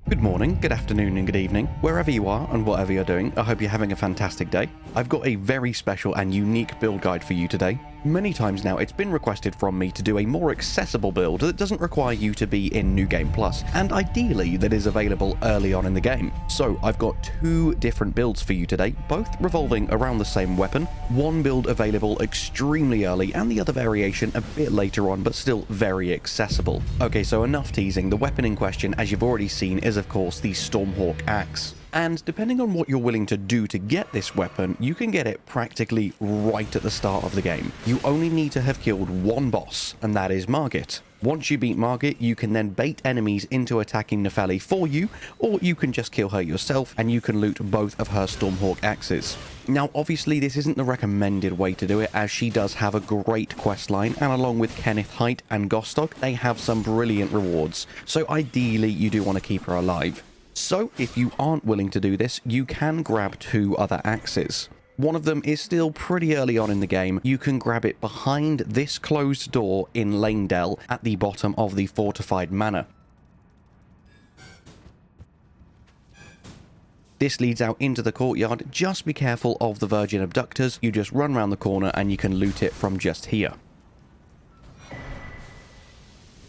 Good morning, good afternoon, and good evening, wherever you are and whatever you're doing. I hope you're having a fantastic day. I've got a very special and unique build guide for you today. Many times now, it's been requested from me to do a more accessible build that doesn't require you to be in New Game Plus, and ideally that is available early on in the game. So I've got two different builds for you today, both revolving around the same weapon. One build available extremely early, and the other variation a bit later on, but still very accessible. Okay, so enough teasing. The weapon in question, as you've already seen, is of course the Stormhawk axe. And depending on what you're willing to do to get this weapon, you can get it practically right at the start of the game. You only need to have killed one boss, and that is Margit. Once you beat Margit, you can then bait enemies into attacking Nepheli for you, or you can just kill her yourself, and you can loot both of her Stormhawk axes. Now, obviously, this isn't the recommended way to do it, as she does have a great questline, and along with Kenneth Haight and Gostock, they have some brilliant rewards, so ideally, you do want to keep her alive. So, if you aren't willing to do this, you can grab two other axes. One of them is still pretty early on in the game. You can grab it behind this closed door in Lanedell at the bottom of the fortified manor. This leads out into the courtyard. Just be careful of the Virgin Abductors. You just run around the corner and you can loot it from just here.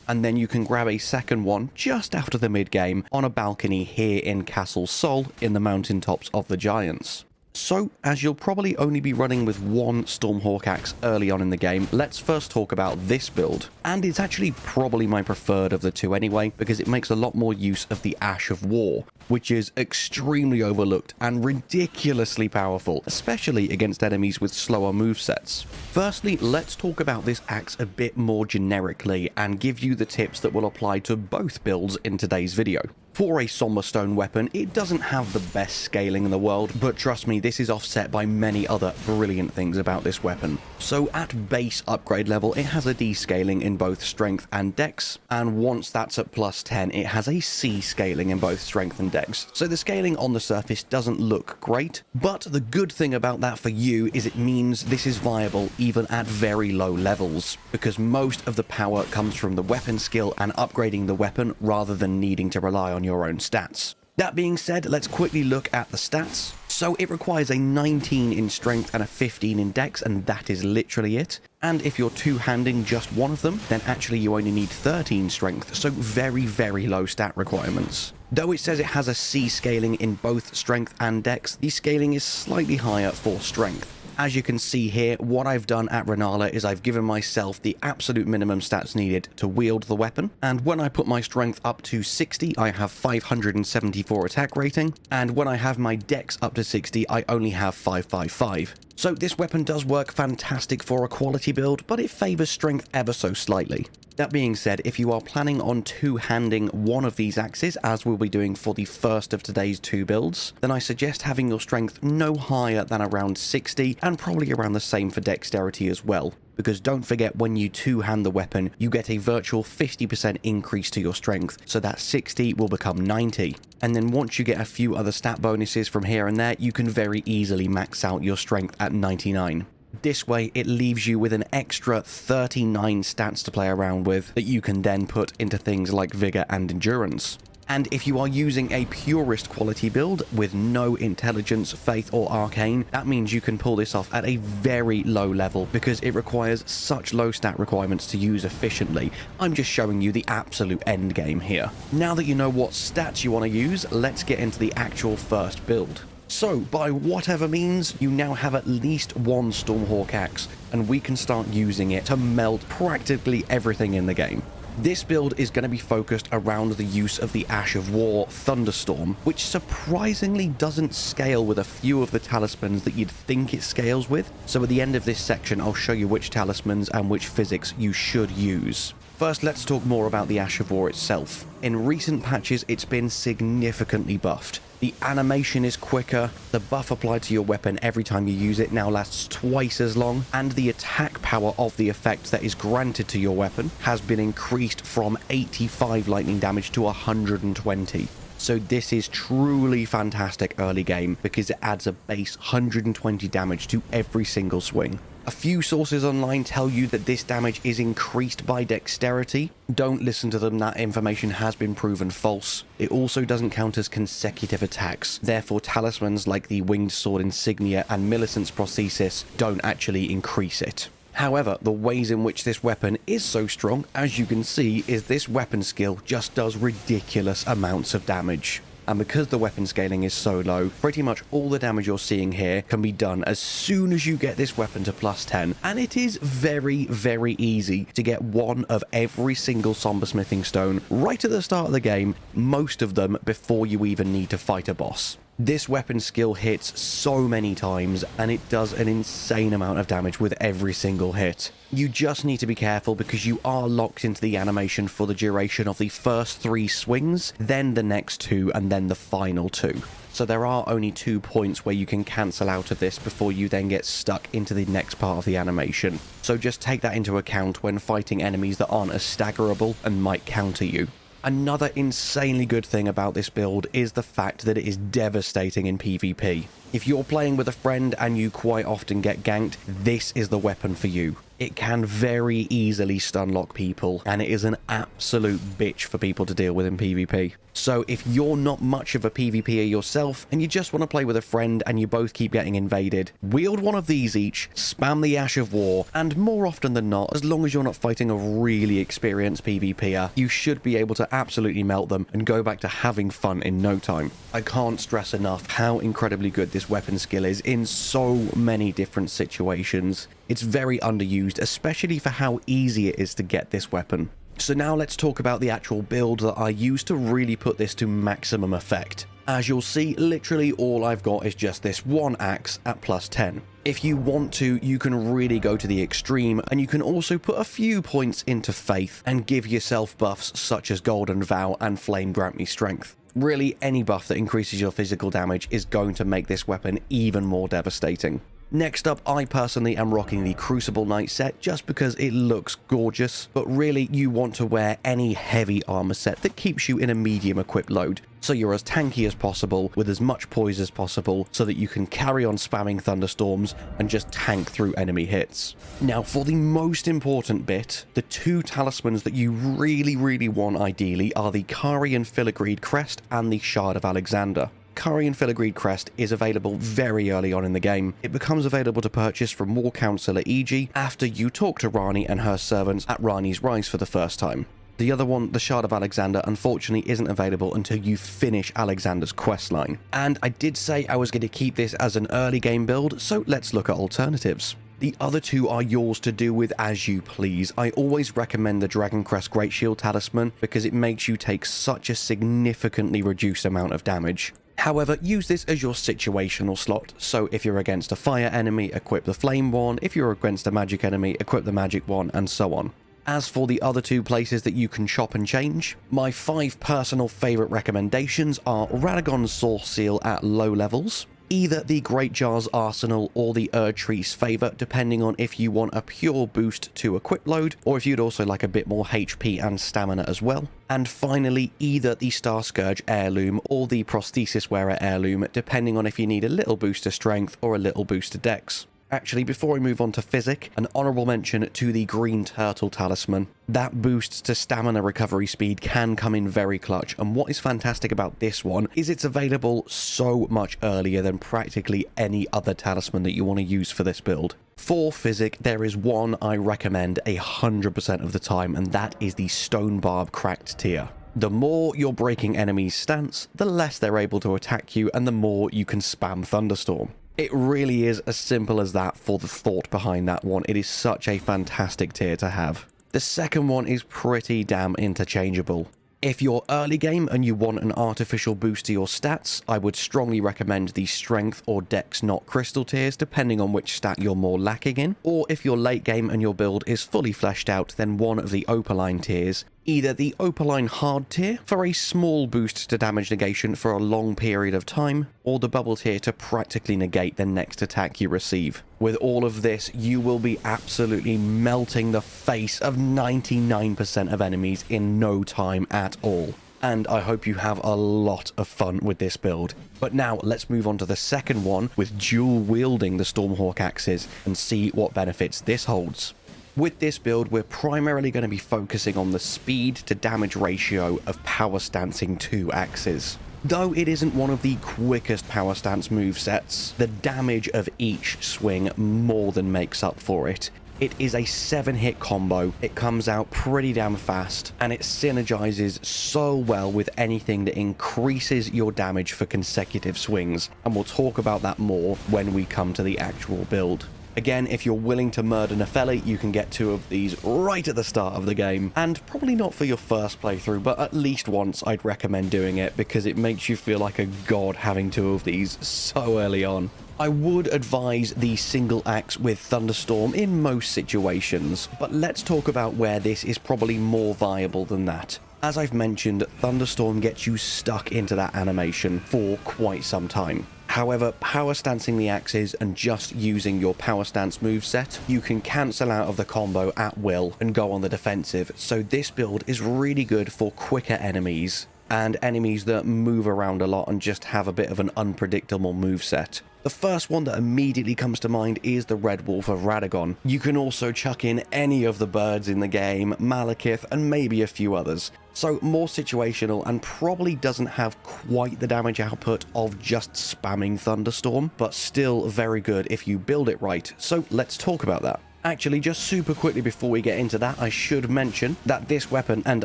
And then you can grab a second one just after the mid-game on a balcony here in Castle Sol in the mountaintops of the Giants. So, as you'll probably only be running with one Stormhawk axe early on in the game, let's first talk about this build. And it's actually probably my preferred of the two anyway, because it makes a lot more use of the Ash of War, which is extremely overlooked and ridiculously powerful, especially against enemies with slower movesets. Firstly, let's talk about this axe a bit more generically and give you the tips that will apply to both builds in today's video. For a Somber Stone weapon, it doesn't have the best scaling in the world, but trust me, this is offset by many other brilliant things about this weapon. So at base upgrade level, it has a D scaling in both strength and dex, and once that's at plus 10, it has a C scaling in both strength and dex. So the scaling on the surface doesn't look great, but the good thing about that for you is it means this is viable even at very low levels, because most of the power comes from the weapon skill and upgrading the weapon rather than needing to rely on your own stats. That being said, let's quickly look at the stats. So it requires a 19 in strength and a 15 in dex, and that is literally it. And if you're two-handing just one of them, then actually you only need 13 strength, so very, very low stat requirements. Though it says it has a C scaling in both strength and dex, the scaling is slightly higher for strength. As you can see here, what I've done at Renala is I've given myself the absolute minimum stats needed to wield the weapon, and when I put my strength up to 60, I have 574 attack rating, and when I have my dex up to 60, I only have 555. So this weapon does work fantastic for a quality build, but it favors strength ever so slightly. That being said, if you are planning on two-handing one of these axes, as we'll be doing for the first of today's two builds, then I suggest having your strength no higher than around 60, and probably around the same for dexterity as well. Because don't forget, when you two-hand the weapon, you get a virtual 50% increase to your strength, so that 60 will become 90. And then once you get a few other stat bonuses from here and there, you can very easily max out your strength at 99. This way, it leaves you with an extra 39 stats to play around with that you can then put into things like Vigor and Endurance. And if you are using a purist quality build with no intelligence, faith, or arcane, that means you can pull this off at a very low level because it requires such low stat requirements to use efficiently. I'm just showing you the absolute end game here. Now that you know what stats you want to use, let's get into the actual first build. So, by whatever means, you now have at least one Stormhawk axe, and we can start using it to melt practically everything in the game. This build is going to be focused around the use of the Ash of War Thunderstorm, which surprisingly doesn't scale with a few of the talismans that you'd think it scales with. So at the end of this section, I'll show you which talismans and which physics you should use. First, let's talk more about the Ash of War itself. In recent patches, it's been significantly buffed. The animation is quicker, the buff applied to your weapon every time you use it now lasts twice as long, and the attack power of the effect that is granted to your weapon has been increased from 85 lightning damage to 120. So this is truly fantastic early game because it adds a base 120 damage to every single swing. A few sources online tell you that this damage is increased by dexterity. Don't listen to them, that information has been proven false. It also doesn't count as consecutive attacks, therefore talismans like the Winged Sword Insignia and Millicent's Prosthesis don't actually increase it. However, the ways in which this weapon is so strong, as you can see, is this weapon skill just does ridiculous amounts of damage. And because the weapon scaling is so low, pretty much all the damage you're seeing here can be done as soon as you get this weapon to plus 10. And it is very, very easy to get one of every single Somber Smithing Stone right at the start of the game, most of them before you even need to fight a boss. This weapon skill hits so many times, and it does an insane amount of damage with every single hit. You just need to be careful because you are locked into the animation for the duration of the first 3 swings, then the next 2, and then the final 2. So there are only 2 points where you can cancel out of this before you then get stuck into the next part of the animation. So just take that into account when fighting enemies that aren't as staggerable and might counter you. Another insanely good thing about this build is the fact that it is devastating in PvP. If you're playing with a friend and you quite often get ganked, this is the weapon for you. It can very easily stun lock people, and it is an absolute bitch for people to deal with in PvP. So if you're not much of a PvPer yourself, and you just want to play with a friend and you both keep getting invaded, wield one of these each, spam the Ash of War, and more often than not, as long as you're not fighting a really experienced PvPer, you should be able to absolutely melt them and go back to having fun in no time. I can't stress enough how incredibly good this weapon skill is in so many different situations. It's very underused, especially for how easy it is to get this weapon. So now let's talk about the actual build that I use to really put this to maximum effect. As you'll see, literally all I've got is just this one axe at plus 10. If you want to, you can really go to the extreme, and you can also put a few points into Faith and give yourself buffs such as Golden Vow and Flame Grant Me Strength. Really, any buff that increases your physical damage is going to make this weapon even more devastating. Next up, I personally am rocking the Crucible Knight set just because it looks gorgeous, but really you want to wear any heavy armor set that keeps you in a medium equipped load, so you're as tanky as possible with as much poise as possible so that you can carry on spamming thunderstorms and just tank through enemy hits. Now for the most important bit, the 2 talismans that you really want ideally are the Carian Filigreed Crest and the Shard of Alexander. Carian Filigreed Crest is available very early on in the game. It becomes available to purchase from War Councillor EG after you talk to Rani and her servants at Rani's Rise for the first time. The other one, the Shard of Alexander, unfortunately isn't available until you finish Alexander's questline. And I did say I was going to keep this as an early game build, so let's look at alternatives. The other 2 are yours to do with as you please. I always recommend the Dragon Crest Great Shield Talisman because it makes you take such a significantly reduced amount of damage. However, use this as your situational slot, so if you're against a fire enemy, equip the flame one, if you're against a magic enemy, equip the magic one, and so on. As for the other 2 places that you can chop and change, my 5 personal favourite recommendations are Radagon's Source Seal at low levels, either the Greatjar's Arsenal or the Erdtree's Favour, depending on if you want a pure boost to equip load, or if you'd also like a bit more HP and stamina as well. And finally, either the Star Scourge Heirloom or the Prosthesis Wearer Heirloom, depending on if you need a little boost to Strength or a little boost to Dex. Actually, before we move on to Physic, an honourable mention to the Green Turtle Talisman. That boost to stamina recovery speed can come in very clutch, and what is fantastic about this one is it's available so much earlier than practically any other talisman that you want to use for this build. For Physic, there is one I recommend 100% of the time, and that is the Stone Barb Cracked Tier. The more you're breaking enemies' stance, the less they're able to attack you, and the more you can spam Thunderstorm. It really is as simple as that for the thought behind that one. It is such a fantastic tier to have. The second one is pretty damn interchangeable. If you're early game and you want an artificial boost to your stats, I would strongly recommend the Strength or Dex Not Crystal tiers, depending on which stat you're more lacking in. Or if you're late game and your build is fully fleshed out, then one of the Opaline tiers. Either the Opaline Hard tier for a small boost to damage negation for a long period of time, or the Bubble tier to practically negate the next attack you receive. With all of this, you will be absolutely melting the face of 99% of enemies in no time at all. and I hope you have a lot of fun with this build. But now let's move on to the second one with dual wielding the Stormhawk axes and see what benefits this holds. With this build, we're primarily going to be focusing on the speed to damage ratio of power stancing 2 axes. Though it isn't one of the quickest power stance movesets, the damage of each swing more than makes up for it. It is a 7-hit combo, it comes out pretty damn fast, and it synergizes so well with anything that increases your damage for consecutive swings, and we'll talk about that more when we come to the actual build. Again, if you're willing to murder Nepheli, you can get 2 of these right at the start of the game, and probably not for your first playthrough, but at least once I'd recommend doing it because it makes you feel like a god having 2 of these so early on. I would advise the single axe with Thunderstorm in most situations, but let's talk about where this is probably more viable than that. As I've mentioned, Thunderstorm gets you stuck into that animation for quite some time. However, power stancing the axes and just using your power stance moveset, you can cancel out of the combo at will and go on the defensive, so this build is really good for quicker enemies and enemies that move around a lot and just have a bit of an unpredictable moveset. The first one that immediately comes to mind is the Red Wolf of Radagon. You can also chuck in any of the birds in the game, Malekith, and maybe a few others. So more situational and probably doesn't have quite the damage output of just spamming Thunderstorm, but still very good if you build it right. So let's talk about that. Actually, just super quickly before we get into that, I should mention that this weapon and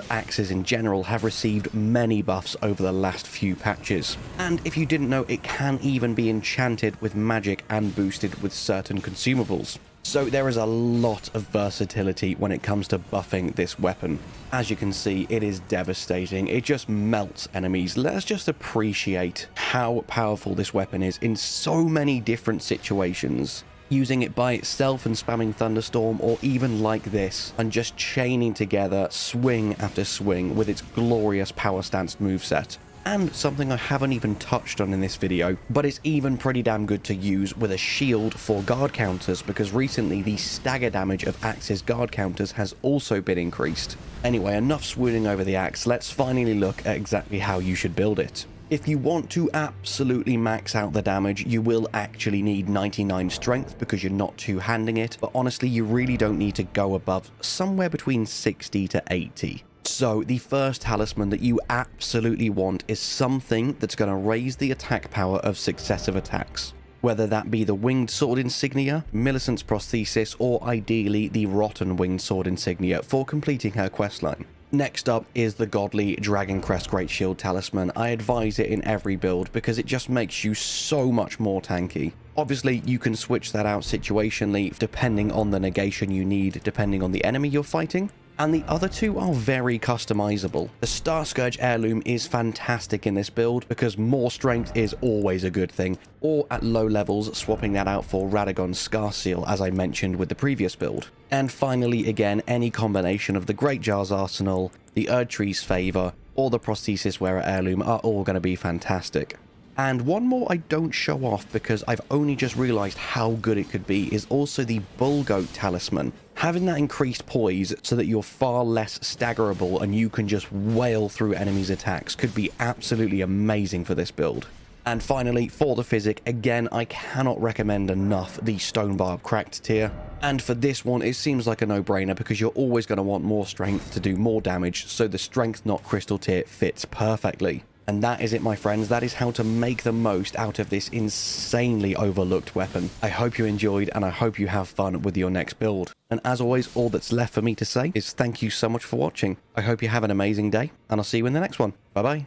axes in general have received many buffs over the last few patches. And if you didn't know, it can even be enchanted with magic and boosted with certain consumables. So there is a lot of versatility when it comes to buffing this weapon. As you can see, it is devastating. It just melts enemies. Let's just appreciate how powerful this weapon is in so many different situations. Using it by itself and spamming Thunderstorm, or even like this, and just chaining together swing after swing with its glorious power stance moveset. And something I haven't even touched on in this video, but it's even pretty damn good to use with a shield for guard counters, because recently the stagger damage of Axe's guard counters has also been increased. Anyway, enough swooning over the axe, let's finally look at exactly how you should build it. If you want to absolutely max out the damage, you will actually need 99 strength because you're not two-handing it, but honestly you really don't need to go above somewhere between 60 to 80. So the first talisman that you absolutely want is something that's going to raise the attack power of successive attacks. Whether that be the Winged Sword Insignia, Millicent's Prosthesis, or ideally the Rotten Winged Sword Insignia for completing her questline. Next up is the godly Dragon Crest Great Shield Talisman. I advise it in every build because it just makes you so much more tanky. Obviously, you can switch that out situationally depending on the negation you need, depending on the enemy you're fighting. And the other two are very customizable. The Star Scourge Heirloom is fantastic in this build because more strength is always a good thing, or at low levels swapping that out for Radagon's Scar Seal as I mentioned with the previous build. And finally, again, any combination of the Great Jar's Arsenal, the Erdtree's Favor, or the Prosthesis Wearer Heirloom are all going to be fantastic. And one more I don't show off because I've only just realized how good it could be is also the Bull Goat Talisman. Having that increased poise so that you're far less staggerable and you can just wail through enemies' attacks could be absolutely amazing for this build. And finally, for the physic, again, I cannot recommend enough the Stone Barb Cracked tier. And for this one, it seems like a no-brainer because you're always going to want more strength to do more damage, so the Strength Not Crystal tier fits perfectly. And that is it, my friends. That is how to make the most out of this insanely overlooked weapon. I hope you enjoyed and I hope you have fun with your next build. And as always, all that's left for me to say is thank you so much for watching. I hope you have an amazing day and I'll see you in the next one. Bye bye.